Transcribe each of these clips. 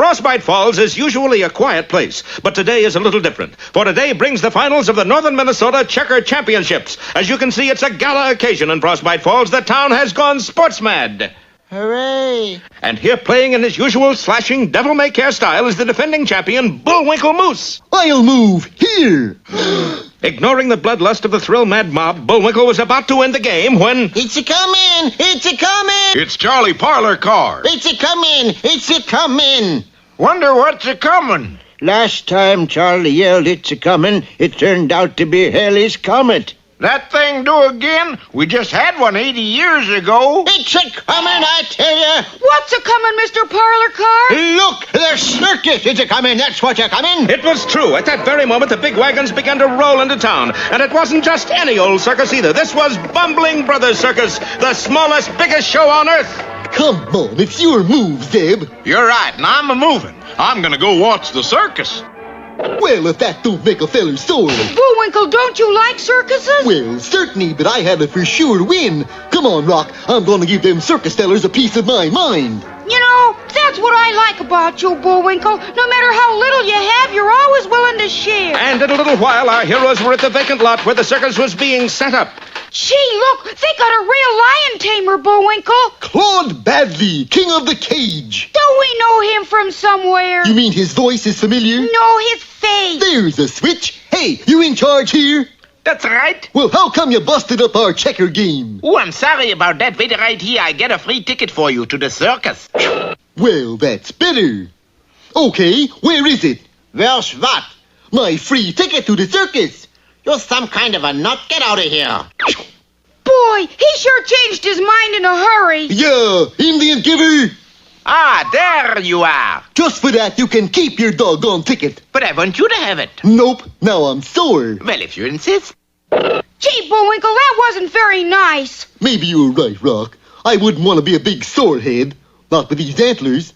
Frostbite Falls is usually a quiet place, but today is a little different. For today brings the finals of the Northern Minnesota Checker Championships. As you can see, it's a gala occasion in Frostbite Falls. The town has gone sports mad. Hooray! And here playing in his usual slashing devil-may-care style is the defending champion, Bullwinkle Moose. I'll move here. Ignoring the bloodlust of the thrill-mad mob, Bullwinkle was about to end the game when... It's a-comin'! It's a-comin'! It's Charlie Parlor Car. It's a-comin'! It's a-comin'! Wonder what's a-comin'. Last time Charlie yelled it's a-comin', it turned out to be Halley's Comet. That thing do again? We just had one 80 years ago. It's a-comin', I tell ya! What's a-comin', Mr. Parlor Car? Look, the circus is a-comin', that's what's a-comin'! It was true. At that very moment, the big wagons began to roll into town. And it wasn't just any old circus either. This was Bumbling Brothers Circus, the smallest, biggest show on earth. Come on, it's your move, Zeb. You're right, and I'm a-moving. I'm gonna go watch the circus. Well, if that don't make a feller sore. Bullwinkle, don't you like circuses? Well, certainly, but I had a for sure win. Come on, Rock. I'm gonna give them circus fellers a piece of my mind. You know, that's what I like about you, Bullwinkle. No matter how little you have, you're always willing to share. And in a little while, our heroes were at the vacant lot where the circus was being set up. Gee, look, they got a real lion tamer, Bullwinkle. Claude Badley, king of the cage. Don't we know him from somewhere? You mean his voice is familiar? No, his face. There's a switch. Hey, you in charge here? That's right. Well, how come you busted up our checker game? Oh, I'm sorry about that. Wait right here. I get a free ticket for you to the circus. Well, that's better. Okay, where is it? Where's what? My free ticket to the circus. You're some kind of a nut. Get out of here. Boy, he sure changed his mind in a hurry. Yeah, Indian giver. Ah, there you are. Just for that, you can keep your doggone ticket. But I want you to have it. Nope, now I'm sore. Well, if you insist. Gee, Bullwinkle, that wasn't very nice. Maybe you're right, Rock. I wouldn't want to be a big sorehead. Not with these antlers.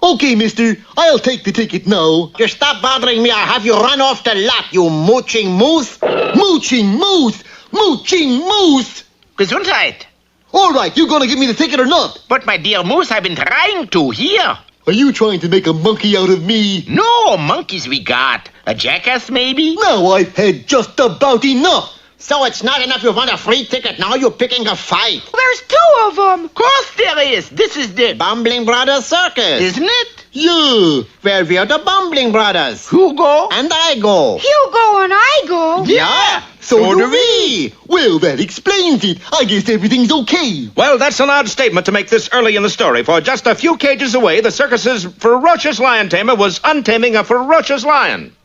Okay, mister, I'll take the ticket now. You stop bothering me, I'll have you run off the lot, you mooching moose. Mooching moose! Mooching moose! Gesundheit. All right, you gonna give me the ticket or not? But, my dear moose, I've been trying to. Here. Are you trying to make a monkey out of me? No, monkeys we got. A jackass, maybe? Now I've had just about enough. So it's not enough you want a free ticket, now you're picking a fight. There's two of them. Of course there is. This is the... Bumbling Brothers Circus. Isn't it? Yeah. Well, we're the Bumbling Brothers. Who go? And I go. You go and I go. Yeah. So do we. Well, that explains it. I guess everything's okay. Well, that's an odd statement to make this early in the story, for just a few cages away, the circus's ferocious lion tamer was untaming a ferocious lion.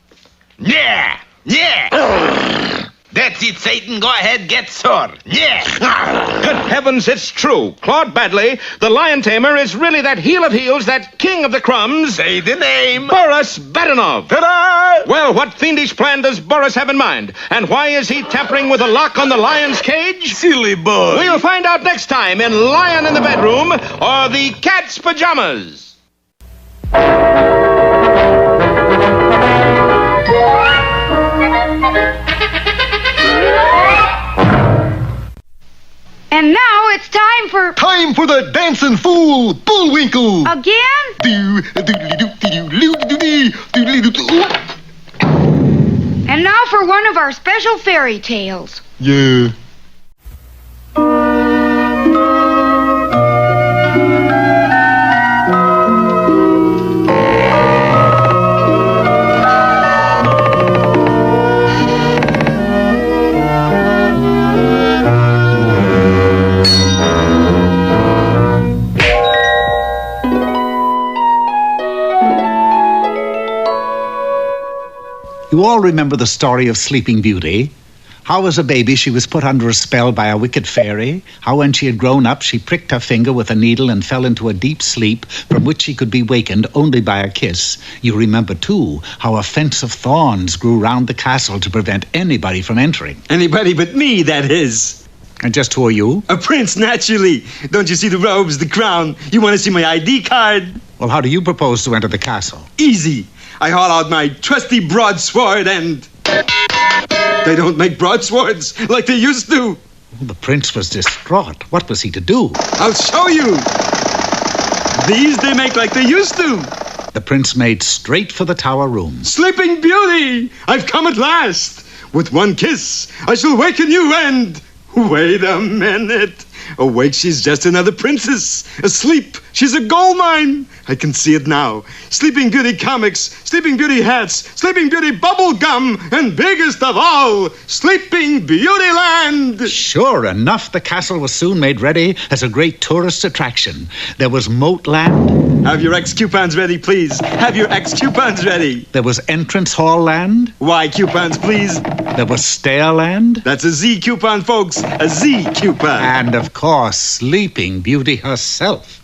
Yeah. Yeah. That's it, Satan. Go ahead, get sore. Yeah. Good heavens, it's true. Claude Badley, the lion tamer, is really that heel of heels, that king of the crumbs. Say the name. Boris Badenov. Ta-da! Well, what fiendish plan does Boris have in mind? And why is he tampering with a lock on the lion's cage? Silly boy. We'll find out next time in Lion in the Bedroom or the Cat's Pajamas. And now it's time for... Time for the dancing fool, Bullwinkle. Again? And now for one of our special fairy tales. Yeah. You all remember the story of Sleeping Beauty? How as a baby she was put under a spell by a wicked fairy, how when she had grown up she pricked her finger with a needle and fell into a deep sleep from which she could be wakened only by a kiss. You remember, too, how a fence of thorns grew round the castle to prevent anybody from entering. Anybody but me, that is. And just who are you? A prince, naturally. Don't you see the robes, the crown? You want to see my ID card? Well, how do you propose to enter the castle? Easy. I haul out my trusty broadsword and... They don't make broadswords like they used to. The prince was distraught. What was he to do? I'll show you. These they make like they used to. The prince made straight for the tower room. Sleeping Beauty! I've come at last! With one kiss, I shall waken you and... Wait a minute. Awake, she's just another princess. Asleep, she's a gold mine. I can see it now. Sleeping Beauty comics, Sleeping Beauty hats, Sleeping Beauty bubble gum, and biggest of all, Sleeping Beauty Land. Sure enough, the castle was soon made ready as a great tourist attraction. There was Moat Land. Have your X coupons ready, please. Have your X coupons ready. There was Entrance Hall Land. Y coupons, please. There was Stair Land. That's a Z coupon, folks. A Z coupon. And, of course, Sleeping Beauty herself.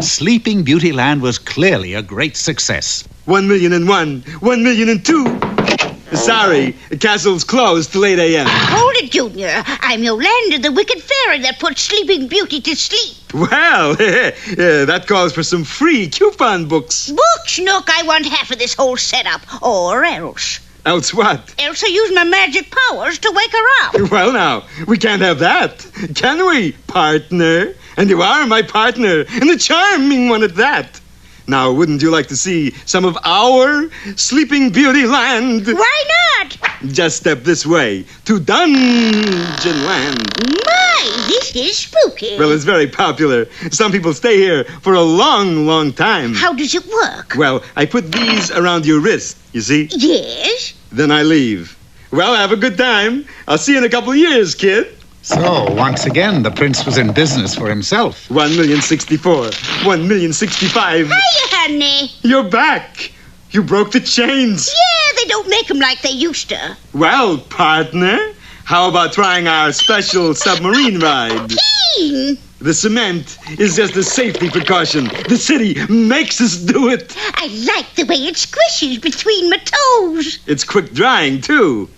Sleeping Beauty Land was clearly a great success. 1,000,001, 1,000,002. Sorry, the castle's closed till 8 a.m. Hold it, Junior. I'm Yolanda, the wicked fairy that puts Sleeping Beauty to sleep. Well, that calls for some free coupon books. Books, Nook, I want half of this whole setup. Or else. Else what? Else I use my magic powers to wake her up. Well, now, we can't have that, can we, partner? And you are my partner, and a charming one at that. Now, wouldn't you like to see some of our Sleeping Beauty Land? Why not? Just step this way to Dungeon Land. My, this is spooky. Well, it's very popular. Some people stay here for a long, long time. How does it work? Well, I put these around your wrist, you see? Yes? Then I leave. Well, have a good time. I'll see you in a couple of years, kid. So, once again, the prince was in business for himself. 1,064,000, 1,065,000. Hiya, honey. You're back. You broke the chains. Yeah, they don't make them like they used to. Well, partner, how about trying our special submarine ride? Keen. The cement is just a safety precaution. The city makes us do it. I like the way it squishes between my toes. It's quick drying, too.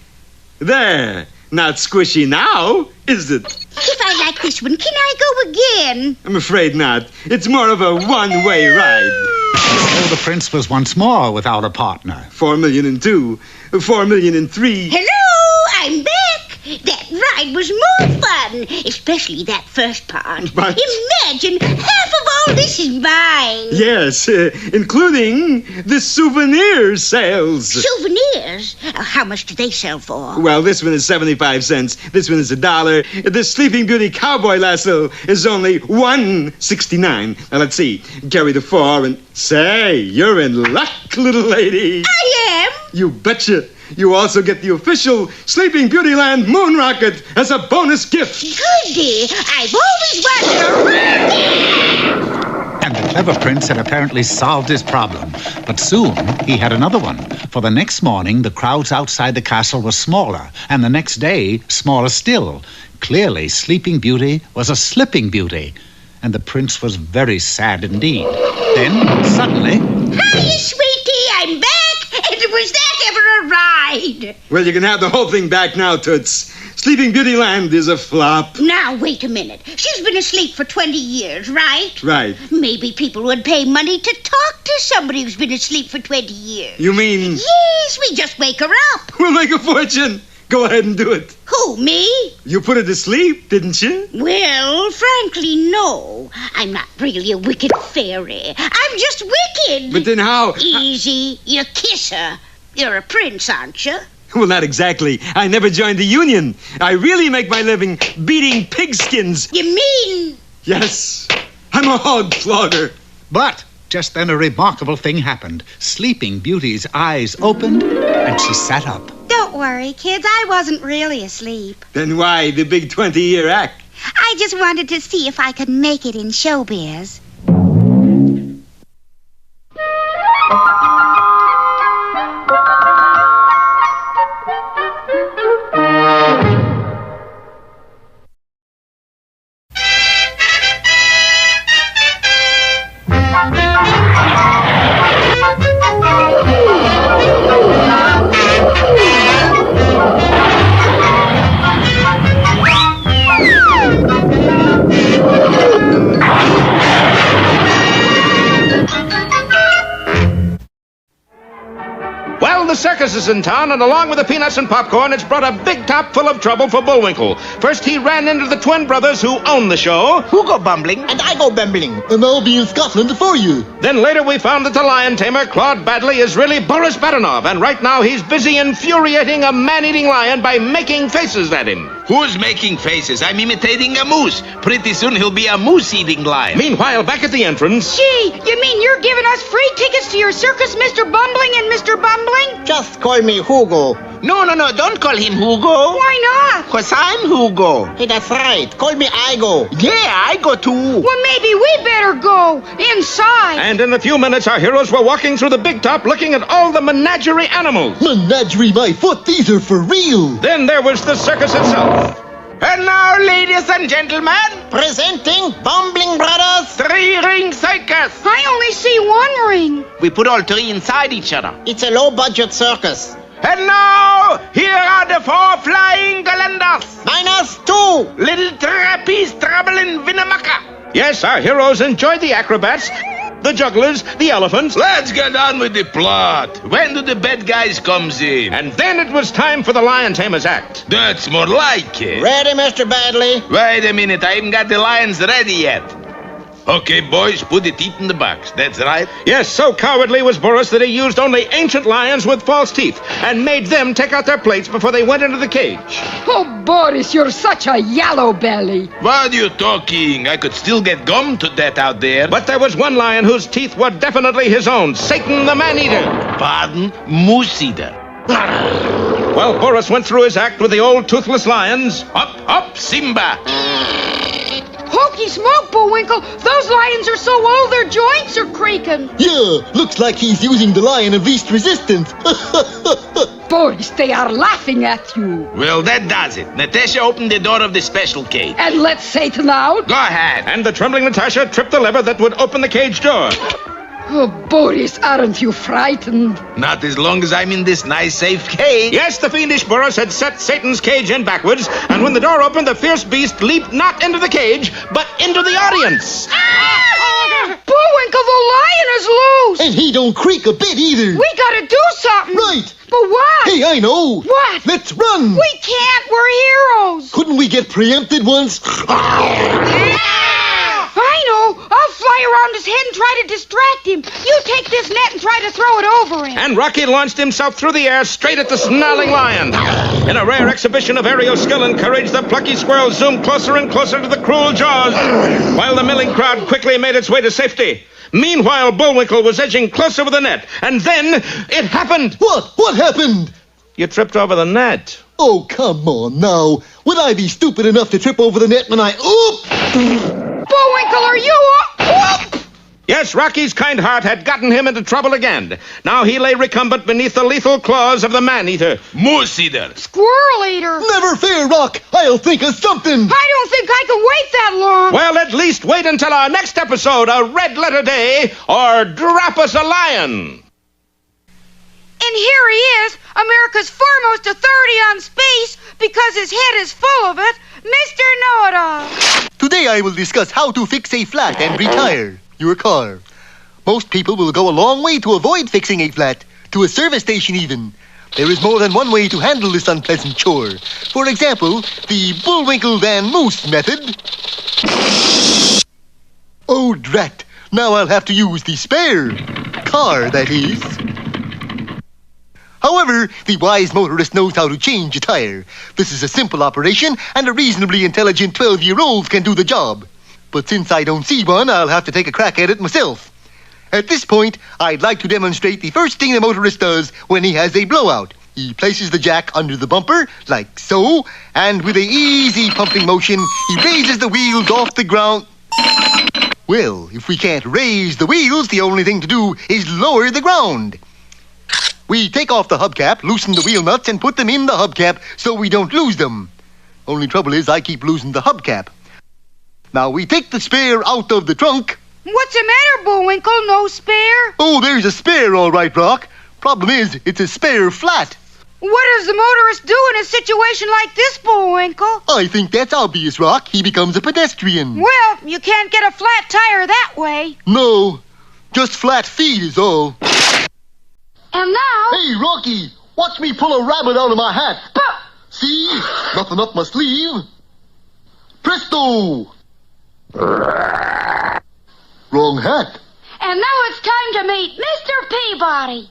There. Not squishy now, is it? If I like this one, can I go again? I'm afraid not. It's more of a one-way ride. So the prince was once more without a partner. 4,002,000, 4,003,000. Hello, I'm back. That ride was more fun, especially that first part. But- Imagine half of all this is mine. Yes, including the souvenir sales. Souvenirs? How much do they sell for? Well, this one is 75 cents. This one is $1. This Sleeping Beauty cowboy lasso is only $1.69. Now, let's see. Carry the 4 and... Say, you're in luck, little lady. I am. You betcha. You also get the official Sleeping Beauty Land moon rocket as a bonus gift. Goody. I've always wanted a rocket. And the clever prince had apparently solved his problem. But soon he had another one. For the next morning, the crowds outside the castle were smaller, and the next day, smaller still. Clearly, Sleeping Beauty was a slipping beauty. And the prince was very sad indeed. Then, suddenly... Hiya, sweetie. I'm back. And was that ever a ride? Well, you can have the whole thing back now, Toots. Sleeping Beauty Land is a flop. Now, wait a minute. She's been asleep for 20 years, right? Right. Maybe people would pay money to talk to somebody who's been asleep for 20 years. You mean... Yes, we just wake her up. We'll make a fortune. Go ahead and do it. Who, me? You put her to sleep, didn't you? Well, frankly, no. I'm not really a wicked fairy. I'm just wicked. But then how... Easy. You kiss her. You're a prince, aren't you? Well, not exactly. I never joined the union. I really make my living beating pigskins. You mean... Yes, I'm a hog flogger. But just then a remarkable thing happened. Sleeping Beauty's eyes opened, and she sat up. Don't worry, kids. I wasn't really asleep. Then why the big 20-year act? I just wanted to see if I could make it in showbiz. the circus is in town, and along with the peanuts and popcorn, it's brought a big top full of trouble for Bullwinkle. First, he ran into the twin brothers who own the show. Who go bumbling? And I go bumbling. And I'll be in Scotland for you. Then later we found that the lion tamer, Claude Badley, is really Boris Badenov, and right now he's busy infuriating a man-eating lion by making faces at him. Who's making faces? I'm imitating a moose. Pretty soon he'll be a moose-eating lion. Meanwhile, back at the entrance... Gee, you mean you're giving us free tickets to your circus, Mr. Bumbling and Mr. Bumbling? Just call me Hugo. No, don't call him Hugo. Why not? 'Cause I'm Hugo. Hey, that's right. Call me Igo. Yeah, I go too. Well, maybe we better go inside. And in a few minutes, our heroes were walking through the big top looking at all the menagerie animals. Menagerie, my foot, these are for real. Then there was the circus itself. And now, ladies and gentlemen, Presenting Bumbling Brothers. 3-ring circus. I only see one ring. We put all three inside each other. It's a low-budget circus. And now, here are the 4 flying calendars. -2. Little trapeze trouble in Winnemucca. Yes, our heroes enjoyed the acrobats, the jugglers, the elephants, Let's get on with the plot. When do the bad guys comes in? and then it was time for the lion tamer's act. That's more like it. Ready, Mr. Badley? Wait a minute, I haven't got the lions ready yet. Okay, boys, put the teeth in the box. That's right. Yes, so cowardly was Boris that he used only ancient lions with false teeth and made them take out their plates before they went into the cage. Oh, Boris, you're such a yellow belly. What are you talking? I could still get gum to that out there. But there was one lion whose teeth were definitely his own, Satan the man-eater. Pardon? Moose eater. Well, Boris went through his act with the old toothless lions. Up, Simba. Hokey smoke, Bullwinkle. Those lions are so old their joints are creaking. Yeah, looks like he's using the lion of least resistance. Boris, they are laughing at you. Well, that does it. Natasha opened the door of the special cage. And let Satan out. Go ahead. And the trembling Natasha tripped the lever that would open the cage door. Oh, Boris, aren't you frightened? Not as long as I'm in this nice, safe cage. Yes, the fiendish Boris had set Satan's cage in backwards, and when the door opened, the fierce beast leaped not into the cage, but into the audience. Bullwinkle, the lion is loose. And he don't creak a bit either. We gotta do something. Right. But what? Hey, I know. What? Let's run. We can't. We're heroes. Couldn't we get preempted once? I know. I'll fly around his head and try to distract him. You take this net and try to throw it over him. And Rocky launched himself through the air straight at the snarling lion. In a rare exhibition of aerial skill and courage, the plucky squirrel zoomed closer and closer to the cruel jaws, while the milling crowd quickly made its way to safety. Meanwhile, Bullwinkle was edging closer with the net, and then it happened. What? What happened? You tripped over the net. Oh, come on now. Would I be stupid enough to trip over the net when I... Oop! Bullwinkle, are you up? Yes, Rocky's kind heart had gotten him into trouble again. Now he lay recumbent beneath the lethal claws of the man-eater. Moose eater. Squirrel eater. Never fear, Rock. I'll think of something. I don't think I can wait that long. Well, at least wait until our next episode, A Red Letter Day, or Drop Us a Lion. And here he is, America's foremost authority on space, because his head is full of it, Mr. Know-It-All. Today I will discuss how to fix a flat and retire your car. Most people will go a long way to avoid fixing a flat, to a service station even. There is more than one way to handle this unpleasant chore. For example, the Bullwinkle Van Moose method. Oh, drat. Now I'll have to use the spare car, that is. However, the wise motorist knows how to change a tire. This is a simple operation, and a reasonably intelligent 12-year-old can do the job. But since I don't see one, I'll have to take a crack at it myself. At this point, I'd like to demonstrate the first thing a motorist does when he has a blowout. He places the jack under the bumper, like so, and with an easy pumping motion, he raises the wheels off the ground. Well, if we can't raise the wheels, the only thing to do is lower the ground. We take off the hubcap, loosen the wheel nuts, and put them in the hubcap so we don't lose them. Only trouble is I keep losing the hubcap. Now we take the spare out of the trunk. What's the matter, Bullwinkle? No spare? Oh, there's a spare, all right, Rock. Problem is, it's a spare flat. What does the motorist do in a situation like this, Bullwinkle? I think that's obvious, Rock. He becomes a pedestrian. Well, you can't get a flat tire that way. No, just flat feet is all. And now, Hey, Rocky, watch me pull a rabbit out of my hat. See? Nothing up my sleeve. Presto! Wrong hat. And now it's time to meet Mr. Peabody.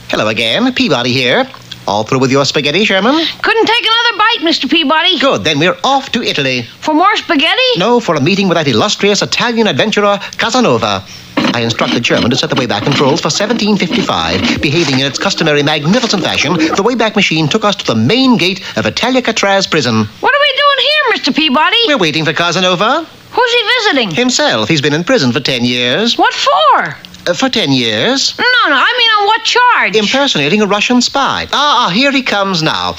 Hello again, Peabody here. All through with your spaghetti, Sherman? Couldn't take another bite, Mr. Peabody. Good, then we're off to Italy. For more spaghetti? No, for a meeting with that illustrious Italian adventurer, Casanova. I instructed Sherman to set the Wayback Controls for 1755. Behaving in its customary magnificent fashion, the Wayback Machine took us to the main gate of Italiacatraz prison. What are we doing here, Mr. Peabody? We're waiting for Casanova. Who's he visiting? Himself. He's been in prison for 10 years. What for? For 10 years. No, I mean on what charge? Impersonating a Russian spy. Here he comes now.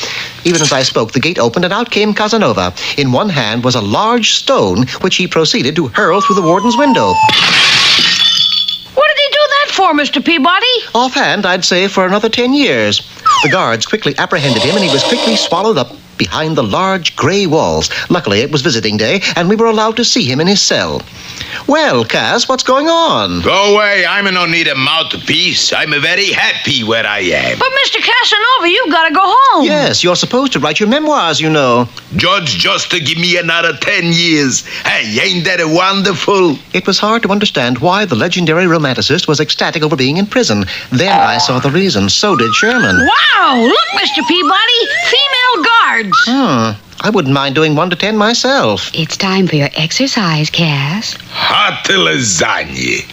Even as I spoke, the gate opened and out came Casanova. In one hand was a large stone, which he proceeded to hurl through the warden's window. What did he do that for, Mr. Peabody? Offhand, I'd say for another 10 years. The guards quickly apprehended him, and he was quickly swallowed up behind the large grey walls. Luckily, it was visiting day, and we were allowed to see him in his cell. Well, Cass, what's going on? Go away. I'm no need a mouthpiece. I'm very happy where I am. But, Mr. Casanova, you've got to go home. Yes, you're supposed to write your memoirs, you know. Judge just to give me another 10 years. Hey, ain't that wonderful? It was hard to understand why the legendary romanticist was ecstatic over being in prison. Then I saw the reason. So did Sherman. Wow! Look, Mr. Peabody. Female guards. I wouldn't mind doing 1 to 10 myself. It's time for your exercise, Cass. Hot lasagna.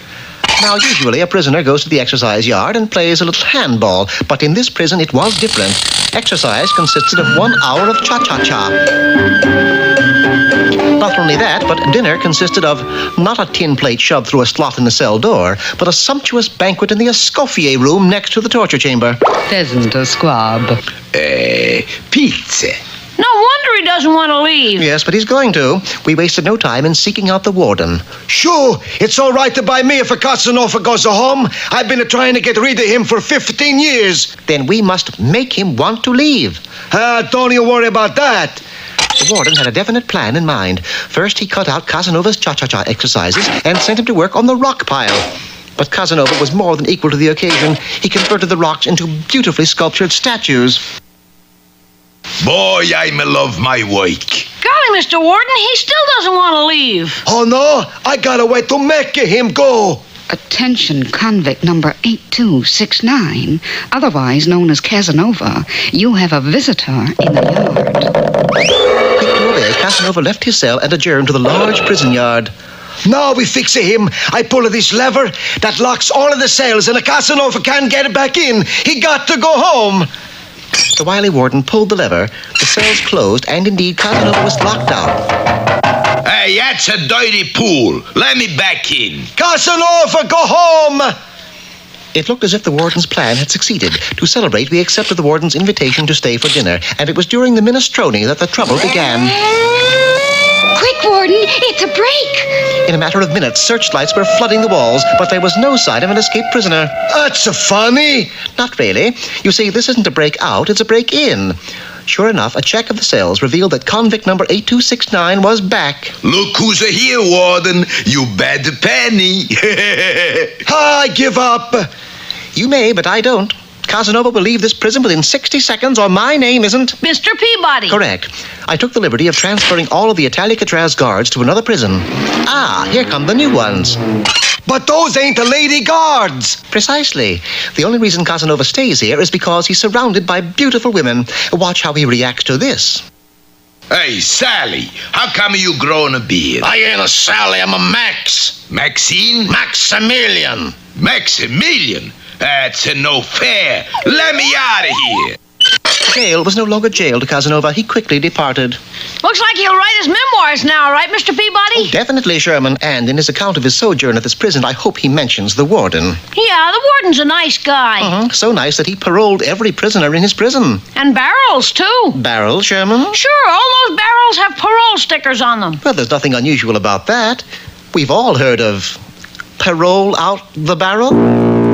Now, usually a prisoner goes to the exercise yard and plays a little handball, but in this prison it was different. Exercise consisted of 1 hour of cha-cha-cha. Not only that, but dinner consisted of not a tin plate shoved through a slot in the cell door, but a sumptuous banquet in the Escoffier room next to the torture chamber. Pheasant or squab? Pizza. No wonder he doesn't want to leave. Yes, but he's going to. We wasted no time in seeking out the warden. Sure, it's all right by me if a Casanova goes home. I've been trying to get rid of him for 15 years. Then we must make him want to leave. Don't you worry about that. The warden had a definite plan in mind. First, he cut out Casanova's cha-cha-cha exercises and sent him to work on the rock pile. But Casanova was more than equal to the occasion. He converted the rocks into beautifully sculptured statues. Boy, I love my work. Golly, Mr. Warden, he still doesn't want to leave. Oh, no? I got a way to make him go. Attention, convict number 8269, otherwise known as Casanova. You have a visitor in the yard. Quick to obey, Casanova left his cell and adjourned to the large prison yard. Now we fix him. I pull this lever that locks all of the cells, and a Casanova can't get it back in. He got to go home. The wily warden pulled the lever, the cells closed, and indeed Casanova was locked out. Hey, that's a dirty pool. Let me back in. Casanova, go home! It looked as if the warden's plan had succeeded. To celebrate, we accepted the warden's invitation to stay for dinner, and it was during the minestrone that the trouble began. Quick, Warden, it's a break. In a matter of minutes, searchlights were flooding the walls, but there was no sign of an escaped prisoner. That's funny. Not really. You see, this isn't a break out, it's a break in. Sure enough, a check of the cells revealed that convict number 8269 was back. Look who's here, Warden. You bad penny. I give up. You may, but I don't. Casanova will leave this prison within 60 seconds, or my name isn't... Mr. Peabody. Correct. I took the liberty of transferring all of the Italiacatraz guards to another prison. Here come the new ones. But those ain't the lady guards. Precisely. The only reason Casanova stays here is because he's surrounded by beautiful women. Watch how he reacts to this. Hey, Sally, how come you growing a beard? I ain't a Sally, I'm a Max. Maxine? Maximilian. Maximilian? That's no fair. Let me out of here. Jail was no longer jail to Casanova. He quickly departed. Looks like he'll write his memoirs now, right, Mr. Peabody? Definitely, Sherman. And in his account of his sojourn at this prison, I hope he mentions the warden. Yeah, the warden's a nice guy. So nice that he paroled every prisoner in his prison. And barrels, too. Barrel, Sherman? Sure, all those barrels have parole stickers on them. Well, there's nothing unusual about that. We've all heard of parole out the barrel.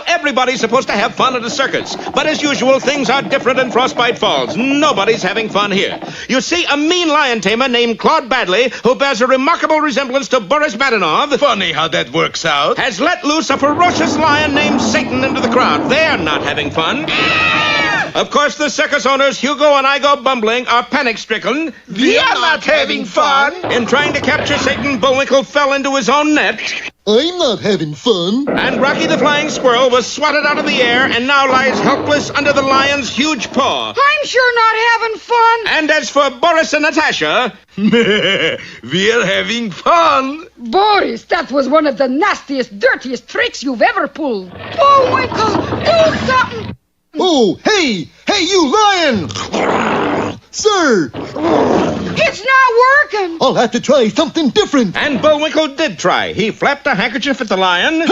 Everybody's supposed to have fun at a circus. But as usual, things are different in Frostbite Falls. Nobody's having fun here. You see, a mean lion tamer named Claude Badley, who bears a remarkable resemblance to Boris Badenov... Funny how that works out. ...has let loose a ferocious lion named Satan into the crowd. They're not having fun. Of course, the circus owners, Hugo and I Go Bumbling, are panic-stricken. We are not having fun. In trying to capture Satan, Bullwinkle fell into his own net. I'm not having fun. And Rocky the Flying Squirrel was swatted out of the air and now lies helpless under the lion's huge paw. I'm sure not having fun. And as for Boris and Natasha... We're having fun. Boris, that was one of the nastiest, dirtiest tricks you've ever pulled. Bullwinkle, do something. Oh, hey! Hey, you lion! Sir! It's not working. I'll have to try something different. And Bullwinkle did try. He flapped a handkerchief at the lion.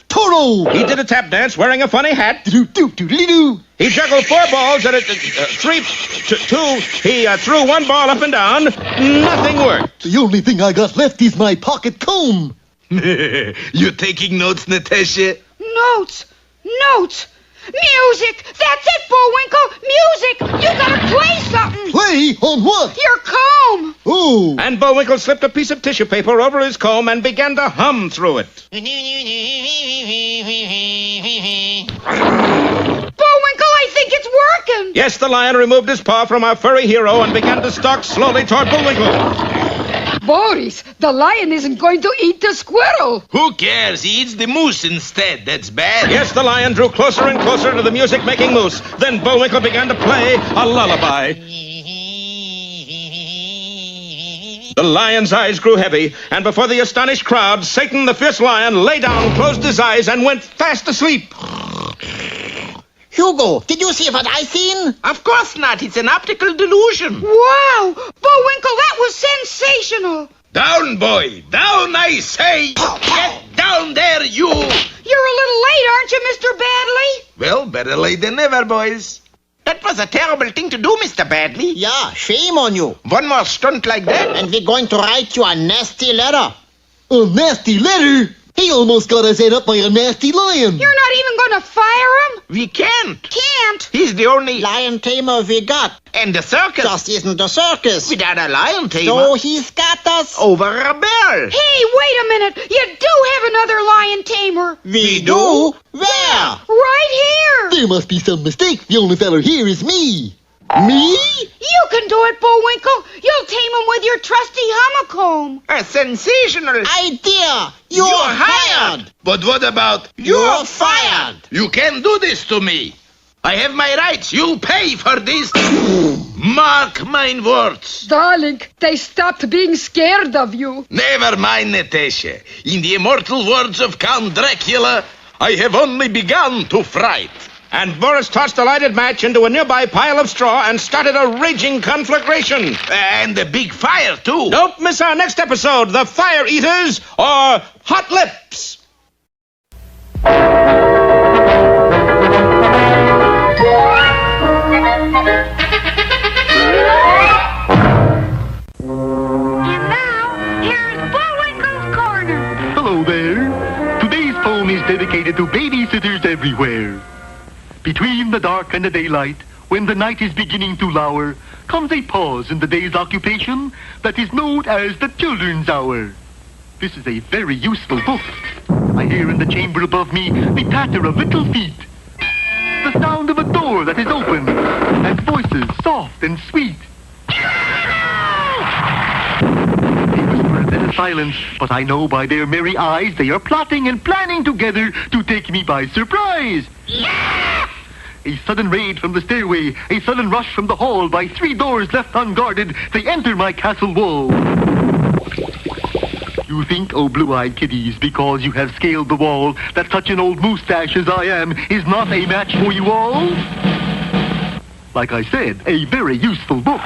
Toro! He did a tap dance wearing a funny hat. Do-do-do-do-do. He juggled 4 balls at a 3, 2. He threw 1 ball up and down. Nothing worked. The only thing I got left is my pocket comb. You taking notes, Natasha? Notes. Music! That's it, Bullwinkle! Music! You gotta play something! Play? On what? Your comb! Oh! And Bullwinkle slipped a piece of tissue paper over his comb and began to hum through it. Bullwinkle, I think it's working! Yes, the lion removed his paw from our furry hero and began to stalk slowly toward Bullwinkle. Boris, the lion isn't going to eat the squirrel. Who cares? He eats the moose instead. That's bad. Yes, the lion drew closer and closer to the music-making moose. Then Bullwinkle began to play a lullaby. The lion's eyes grew heavy, and before the astonished crowd, Satan the fierce lion lay down, closed his eyes, and went fast asleep. Hugo, did you see what I seen? Of course not. It's an optical delusion. Wow! Bullwinkle, that was sensational. Down, boy. Down, I say. Get down there, you. You're a little late, aren't you, Mr. Badley? Well, better late than never, boys. That was a terrible thing to do, Mr. Badley. Yeah, shame on you. One more stunt like that, and we're going to write you a nasty letter. A nasty letter? He almost got us ate up by a nasty lion. You're not even going to fire him? We can't. Can't? He's the only lion tamer we got. And the circus just isn't a circus. Without a lion tamer. So he's got us over a barrel. Hey, wait a minute. You do have another lion tamer. We do? Where? Right here. There must be some mistake. The only feller here is me. Me? You can do it, Bullwinkle. You'll tame him with your trusty honeycomb. A sensational idea. You're hired. But what about you're fired? You can't do this to me. I have my rights. You'll pay for this. Mark mine words. Darling, they stopped being scared of you. Never mind, Natasha. In the immortal words of Count Dracula, I have only begun to fright. And Boris tossed a lighted match into a nearby pile of straw and started a raging conflagration. And a big fire, too. Don't miss our next episode, The Fire Eaters or Hot Lips. And now, here's Bullwinkle's Corner. Hello there. Today's poem is dedicated to babysitters everywhere. Between the dark and the daylight, when the night is beginning to lower, comes a pause in the day's occupation that is known as the children's hour. This is a very useful book. I hear in the chamber above me the patter of little feet. The sound of a door that is open, and voices soft and sweet. They whisper and then a silence, but I know by their merry eyes they are plotting and planning together to take me by surprise. A sudden raid from the stairway, a sudden rush from the hall. By 3 doors left unguarded, they enter my castle wall. You think, oh blue-eyed kiddies, because you have scaled the wall, that such an old moustache as I am is not a match for you all? Like I said, a very useful book.